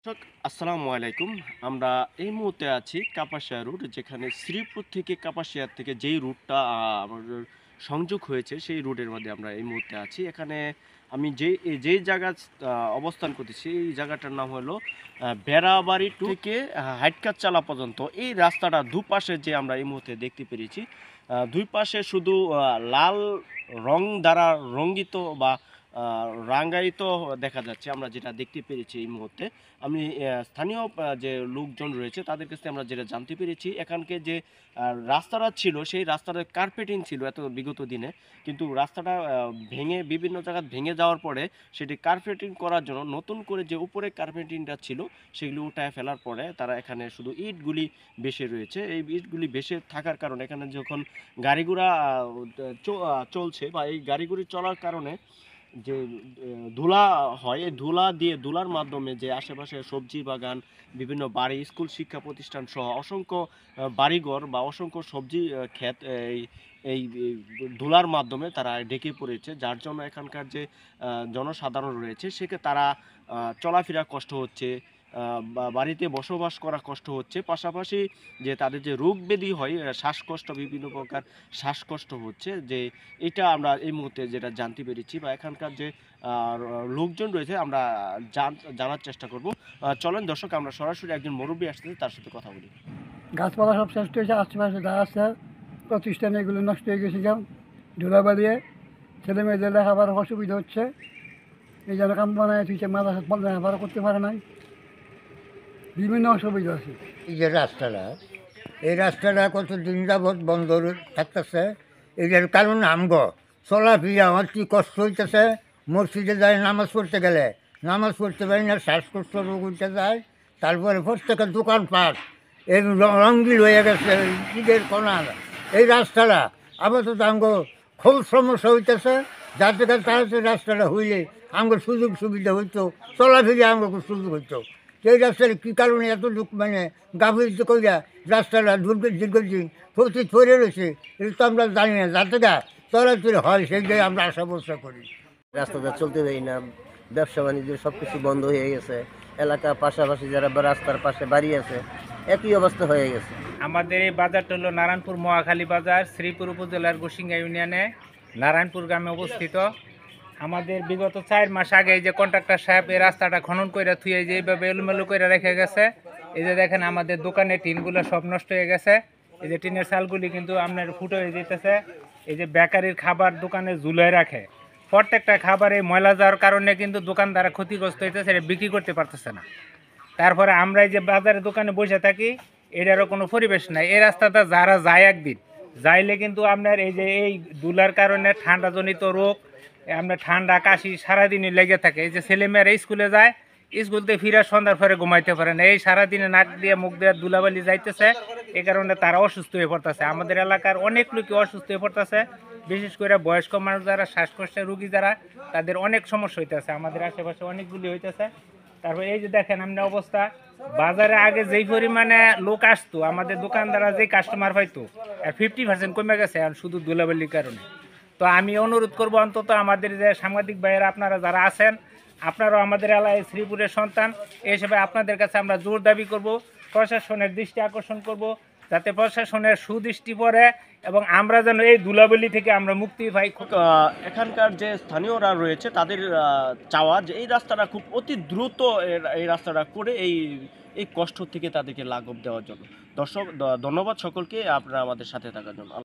দর্শক, আসসালামু আলাইকুম। আমরা এই মুহূর্তে আছি কাপাসিয়া রুট, যেখানে শ্রীপুর থেকে কাপাসিয়া থেকে যেই রুটটা আমাদের সংযোগ হয়েছে সেই রুটের মধ্যে আমরা এই মুহূর্তে আছি। এখানে আমি যেই জায়গা অবস্থান করতেছি, এই জায়গাটার নাম হলো বেড়াবাড়ি থেকে হাইটকাচ্চালা পর্যন্ত। এই রাস্তাটা দুপাশে যে আমরা এই মুহূর্তে দেখতে পেরেছি, দুই পাশে শুধু লাল রং দ্বারা রঙ্গিত বা রাঙ্গায়িত দেখা যাচ্ছে, আমরা যেটা দেখতে পেরেছি এই মুহূর্তে। আমি স্থানীয় যে লোকজন রয়েছে তাদের কাছে আমরা যেটা জানতে পেরেছি, এখানকে যে রাস্তাটা ছিল সেই রাস্তাটা কার্পেটিং ছিল এত বিগত দিনে, কিন্তু রাস্তাটা ভেঙে বিভিন্ন জায়গা ভেঙে যাওয়ার পরে সেটি কার্পেটিং করার জন্য নতুন করে যে উপরে কার্পেটিংটা ছিল সেগুলি উঠায় ফেলার পরে তারা এখানে শুধু ইটগুলি বেশি রয়েছে। এই ইটগুলি বেশি থাকার কারণে এখানে যখন গাড়ি ঘোড়া চলছে বা এই গাড়িগুলি চলার কারণে যে ধুলা হয়, এই ধুলার মাধ্যমে যে আশেপাশে সবজি বাগান, বিভিন্ন বাড়ি, স্কুল, শিক্ষা প্রতিষ্ঠান সহ অসংখ্য বাড়িঘর বা অসংখ্য সবজি ক্ষেত এই এই এই ধুলার মাধ্যমে তারা ঢেকে পড়েছে, যার জন্য এখানকার যে জনসাধারণ রয়েছে সেকে তারা চলাফেরা কষ্ট হচ্ছে, বা বাড়িতে বসবাস করা কষ্ট হচ্ছে। পাশাপাশি যে তাদের যে রোগ ব্যাধি হয়, শ্বাসকষ্ট, বিভিন্ন প্রকার শ্বাসকষ্ট হচ্ছে। যে এটা আমরা এই মুহূর্তে যেটা জানতে পেরেছি, বা এখানকার যে লোকজন রয়েছে আমরা জানার চেষ্টা করব। চলেন দর্শক, আমরা সরাসরি একজন মুরব্বী আসতেছে, তার সাথে কথা বলি। গাছপালা সব শেষ হয়েছে, আশেপাশে যা আছে প্রতিষ্ঠান এগুলো নষ্ট হয়ে গেছে, যেমন ধুলা বাড়িয়ে ছেলে মেয়েদের লেখাপড়ার অসুবিধা হচ্ছে। এই জন্য কাম বানায় তুই মাদ্রাসা লেখাপড়া করতে পারে নাই, বিভিন্ন অসুবিধা আছে। এই যে রাস্তাটা, এই রাস্তাটা কতদিন যাবৎ বন্ধ থাকতেছে। এটার কারণ আমগো চলাফেরা আমার কি কষ্ট হইতেছে। মসজিদে যায় নামাজ পড়তে গেলে নামাজ পড়তে পারি না, শ্বাসকষ্ট রোগ উঠতে যায়। তারপরে প্রত্যেকের দোকানপাট এই রঙ্গিল হয়ে গেছে ঈদের কোনার। এই রাস্তাটা আপাতত আমগো খুব সমস্যা হইতেছে। যাতে করে তাড়াতাড়ি রাস্তাটা হইলে আমগো সুযোগ সুবিধা হইতো, চলাফেরা আমগো খুব সুযোগ হইতো। সেই রাস্তার কী কারণে এত লোক গাফিলতি করিয়া রাস্তাটা দীর্ঘদিন প্রতি পড়ে রয়েছে, এটা তো আমরা জানি না। যাতে চলাচল হয় সেইটাই আমরা আশা ভরসা করি। রাস্তাটা চলতে দেয় না, ব্যবসা বাণিজ্য সব কিছু বন্ধ হয়ে গেছে। এলাকা পাশাপাশি যারা রাস্তার পাশে বাড়ি আছে একই অবস্থা হয়ে গেছে। আমাদের এই বাজারটা হলো নারায়ণপুর মহাখালী বাজার, শ্রীপুর উপজেলার গোসিঙ্গা ইউনিয়নে নারায়ণপুর গ্রামে অবস্থিত। আমাদের বিগত 4 মাস আগে এই যে কন্ট্রাক্টর সাহেব এই রাস্তাটা খনন করে থুয়ে যে এইভাবে এলোমেলো করে রেখে গেছে। এই যে দেখেন আমাদের দোকানের টিনগুলো সব নষ্ট হয়ে গেছে। এই যে টিনের চালগুলি কিন্তু আপনার ফুটো হয়ে যেতেছে। এই যে বেকারির খাবার দোকানে ঝুলায় রাখে, প্রত্যেকটা খাবারে ময়লা যাওয়ার কারণে কিন্তু দোকানদারা ক্ষতিগ্রস্ত হইতেছে, এটা বিক্রি করতে পারতেছে না। তারপরে আমরা এই যে বাজারে দোকানে বসে থাকি, এটারও কোনো পরিবেশ নাই। এই রাস্তাটা যারা যায় একদিন যাইলে কিন্তু আপনার এই যে এই ধুলার কারণে ঠান্ডাজনিত রোগ, আপনার ঠান্ডা কাশি সারাদিনই লেগে থাকে। এই যে ছেলেমেয়েরা স্কুলে যায়, স্কুল থেকে ফিরে সন্ধ্যার পরে ঘুমাইতে পারে না, এই সারাদিনে নাক দিয়ে মুখ দিয়ে ধুলাবালি যাইতেছে। এই কারণে তারা অসুস্থ হয়ে পড়তেছে। আমাদের এলাকার অনেক লোকই অসুস্থ হয়ে পড়তেছে, বিশেষ করে বয়স্ক মানুষ যারা, শ্বাসকষ্টের রুগী যারা, তাদের অনেক সমস্যা হইতেছে। আমাদের আশেপাশে অনেকগুলি হইতেছে। তারপর এই যে দেখেন এমনি অবস্থা, বাজারে আগে যেই পরিমাণে লোক আসতো, আমাদের দোকানদাররা যেই কাস্টমার পাইতো, আর 50% কমে গেছে আর শুধু ধুলাবালির কারণে। তো আমি অনুরোধ করব, অন্তত আমাদের যে সাংবাদিক ভাইয়েরা আপনারা যারা আছেন, আপনারাও আমাদের এলাকায় শ্রীপুরের সন্তান, এই হিসেবে আপনাদের কাছে আমরা জোর দাবি করব, প্রশাসনের দৃষ্টি আকর্ষণ করব, যাতে প্রশাসনের সুদৃষ্টি পড়ে এবং আমরা যেন এই ধুলাবালি থেকে আমরা মুক্তি পাই। এখানকার যে স্থানীয়রা রয়েছে তাদের চাওয়া যে এই রাস্তাটা খুব অতি দ্রুত এই রাস্তাটা করে এই এই কষ্ট থেকে তাদেরকে লাঘব দেওয়ার জন্য। দর্শক, ধন্যবাদ সকলকে আপনারা আমাদের সাথে থাকার জন্য।